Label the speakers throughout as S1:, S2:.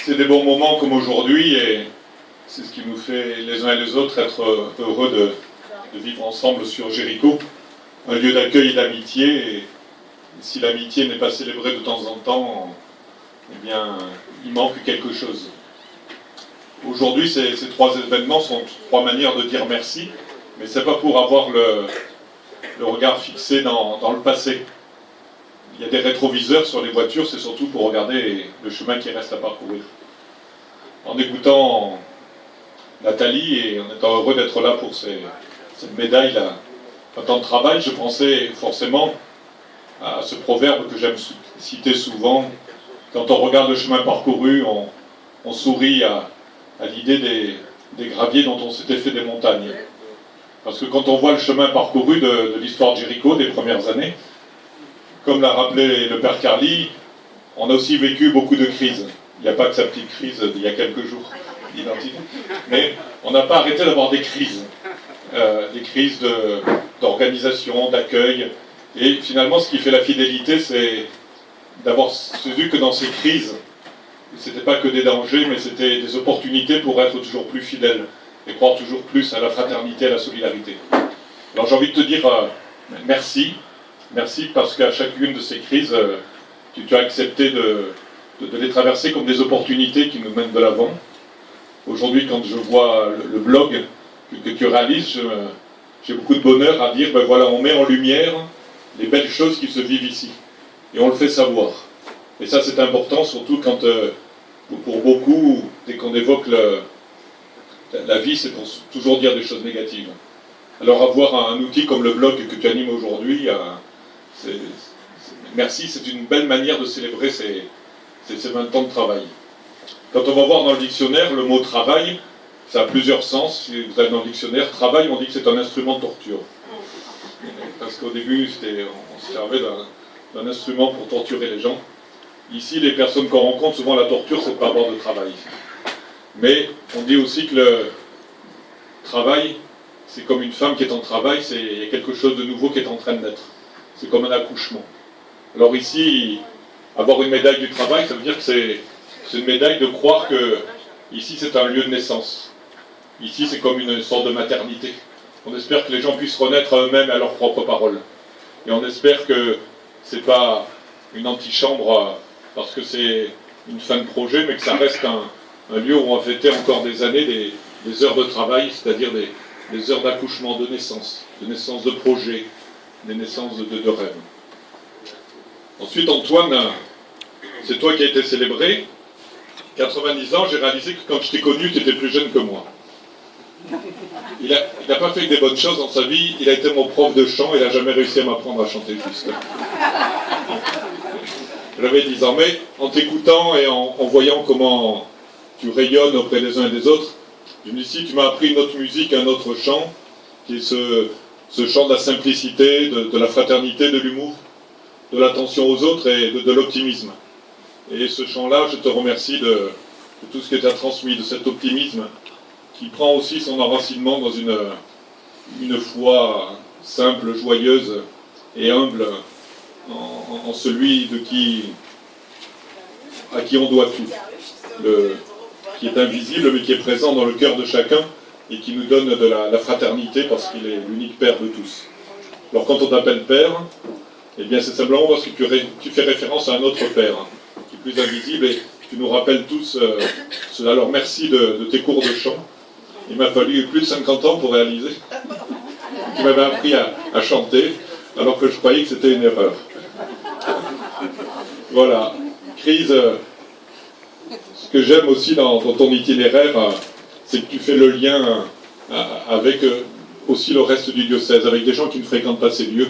S1: C'est des bons moments comme aujourd'hui et c'est ce qui nous fait les uns et les autres être heureux de vivre ensemble sur Jéricho, un lieu d'accueil et d'amitié. Et si l'amitié n'est pas célébrée de temps en temps, eh bien, il manque quelque chose. Aujourd'hui, ces trois événements sont trois manières de dire merci, mais ce n'est pas pour avoir le regard fixé dans le passé. Il y a des rétroviseurs sur les voitures, c'est surtout pour regarder le chemin qui reste à parcourir. En écoutant Nathalie et en étant heureux d'être là pour cette médaille, pas tant de travail, je pensais forcément à ce proverbe que j'aime citer souvent. Quand on regarde le chemin parcouru, on sourit à l'idée des graviers dont on s'était fait des montagnes. Parce que quand on voit le chemin parcouru de l'histoire de Jéricho des premières années, comme l'a rappelé le père Carly, on a aussi vécu beaucoup de crises. Il n'y a pas que sa petite crise d'il y a quelques jours d'identité. Mais on n'a pas arrêté d'avoir des crises d'organisation, d'accueil. Et finalement, ce qui fait la fidélité, c'est d'avoir vu que dans ces crises, ce n'était pas que des dangers, mais c'était des opportunités pour être toujours plus fidèle et croire toujours plus à la fraternité, à la solidarité. Alors j'ai envie de te dire merci. Merci parce qu'à chacune de ces crises, tu as accepté de les traverser comme des opportunités qui nous mènent de l'avant. Aujourd'hui, quand je vois le blog que tu réalises, j'ai beaucoup de bonheur à dire, ben voilà, on met en lumière les belles choses qui se vivent ici. Et on le fait savoir. Et ça, c'est important, surtout quand, pour beaucoup, dès qu'on évoque la vie, c'est pour toujours dire des choses négatives. Alors avoir un outil comme le blog que tu animes aujourd'hui, merci, c'est une belle manière de célébrer ces 20 ans de travail. Quand on va voir dans le dictionnaire, le mot travail, ça a plusieurs sens. Si vous allez dans le dictionnaire, travail, on dit que c'est un instrument de torture. Parce qu'au début, on se servait d'un instrument pour torturer les gens. Ici, les personnes qu'on rencontre, souvent la torture, c'est de ne pas avoir de travail. Mais on dit aussi que le travail, c'est comme une femme qui est en travail, il y a quelque chose de nouveau qui est en train de naître. C'est comme un accouchement. Alors ici, avoir une médaille du travail, ça veut dire que c'est une médaille de croire que ici c'est un lieu de naissance. Ici c'est comme une sorte de maternité. On espère que les gens puissent renaître à eux-mêmes à leurs propres paroles. Et on espère que c'est pas une antichambre parce que c'est une fin de projet, mais que ça reste un lieu où on va fêter encore des années, des heures de travail, c'est-à-dire des heures d'accouchement, de naissance de projet, des naissances de rêves. Ensuite, Antoine, c'est toi qui as été célébré. 90 ans, j'ai réalisé que quand je t'ai connu, tu étais plus jeune que moi. Il n'a pas fait que des bonnes choses dans sa vie, il a été mon prof de chant, il n'a jamais réussi à m'apprendre à chanter juste. J'avais 10 ans, mais en t'écoutant et en voyant comment tu rayonnes auprès des uns et des autres, je me dis, si tu m'as appris une autre musique, un autre chant, qui est ce chant de la simplicité, de la fraternité, de l'humour, de l'attention aux autres et de l'optimisme. Et ce chant-là, je te remercie de tout ce que tu as transmis, de cet optimisme qui prend aussi son enracinement dans une foi simple, joyeuse et humble en celui à qui on doit tout. Qui est invisible mais qui est présent dans le cœur de chacun et qui nous donne de la fraternité parce qu'il est l'unique Père de tous. Alors quand on t'appelle Père, eh bien c'est simplement parce que tu fais référence à un autre Père, qui est plus invisible et tu nous rappelles tous cela. Alors merci de tes cours de chant. Il m'a fallu plus de 50 ans pour réaliser. Tu m'avais appris à chanter alors que je croyais que c'était une erreur. Voilà. Crise, ce que j'aime aussi dans ton itinéraire, c'est que tu fais le lien avec aussi le reste du diocèse, avec des gens qui ne fréquentent pas ces lieux.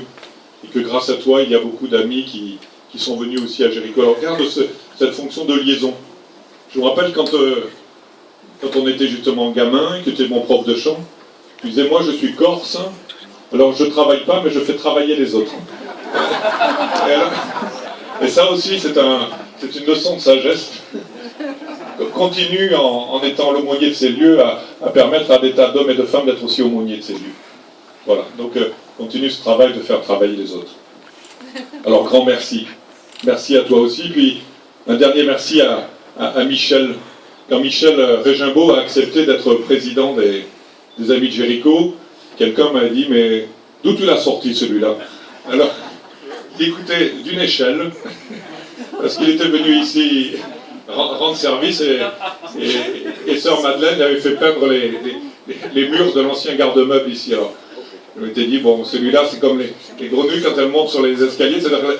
S1: Et que grâce à toi, il y a beaucoup d'amis qui sont venus aussi à Jéricho. Alors regarde cette fonction de liaison. Je me rappelle quand on était justement gamin, et que tu es mon prof de chant, tu disais, moi je suis corse, alors je ne travaille pas, mais je fais travailler les autres. Et ça aussi, c'est une leçon de sagesse. Continue en étant l'aumônier de ces lieux à permettre à des tas d'hommes et de femmes d'être aussi aumôniers de ces lieux. Voilà, donc continue ce travail de faire travailler les autres. Alors grand merci. Merci à toi aussi. Puis un dernier merci à Michel quand Michel Régimbaud a accepté d'être président des Amis de Jéricho, quelqu'un m'a dit, mais d'où tu l'as sorti celui-là? Alors, écoutez, d'une échelle, parce qu'il était venu ici rendre service et sœur Madeleine avait fait peindre les murs de l'ancien garde-meuble ici. Alors, je m'étais dit, bon, celui-là, c'est comme les grenouilles quand elles montent sur les escaliers, c'est-à-dire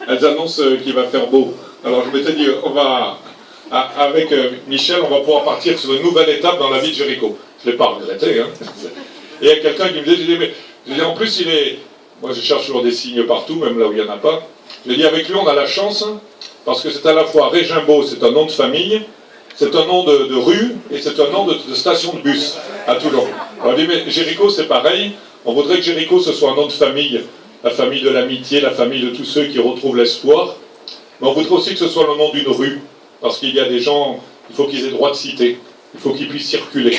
S1: elles annoncent qu'il va faire beau. Alors je m'étais dit, avec Michel, on va pouvoir partir sur une nouvelle étape dans la vie de Jéricho. Je ne l'ai pas regretté. Hein. Et il y a quelqu'un qui me disait, mais en plus, moi je cherche toujours des signes partout, même là où il n'y en a pas. J'ai dit, avec lui, on a la chance, parce que c'est à la fois Régimbaud, c'est un nom de famille, c'est un nom de rue, et c'est un nom de station de bus à Toulon. Alors, on dit, mais Jéricho, c'est pareil. On voudrait que Jéricho, ce soit un nom de famille, la famille de l'amitié, la famille de tous ceux qui retrouvent l'espoir. Mais on voudrait aussi que ce soit le nom d'une rue, parce qu'il y a des gens, il faut qu'ils aient droit de cité, il faut qu'ils puissent circuler,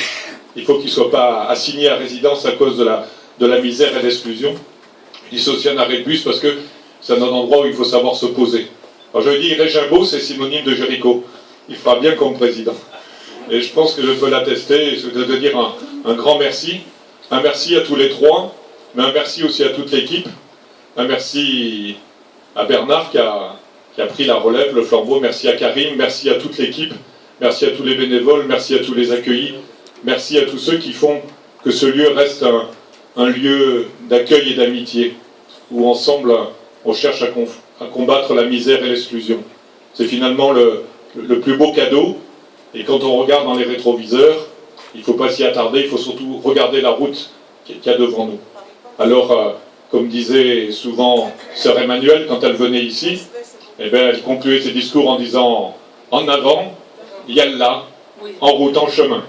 S1: il faut qu'ils ne soient pas assignés à résidence à cause de la misère et de l'exclusion. Il faut aussi un arrêt de bus, parce que c'est un endroit où il faut savoir se poser. Alors je dis, Régimbaud, c'est synonyme de Jéricho. Il fera bien comme président. Et je pense que je peux l'attester, et je veux te dire un grand merci. Un merci à tous les trois, mais un merci aussi à toute l'équipe. Un merci à Bernard qui a pris la relève, le flambeau. Merci à Karim, merci à toute l'équipe. Merci à tous les bénévoles, merci à tous les accueillis. Merci à tous ceux qui font que ce lieu reste un lieu d'accueil et d'amitié, où ensemble on cherche à combattre la misère et l'exclusion. C'est finalement le plus beau cadeau. Et quand on regarde dans les rétroviseurs, il ne faut pas s'y attarder, il faut surtout regarder la route qu'il y a devant nous. Alors, comme disait souvent sœur Emmanuelle quand elle venait ici, eh bien, elle concluait ses discours en disant « En avant, yallah, en route, en chemin ».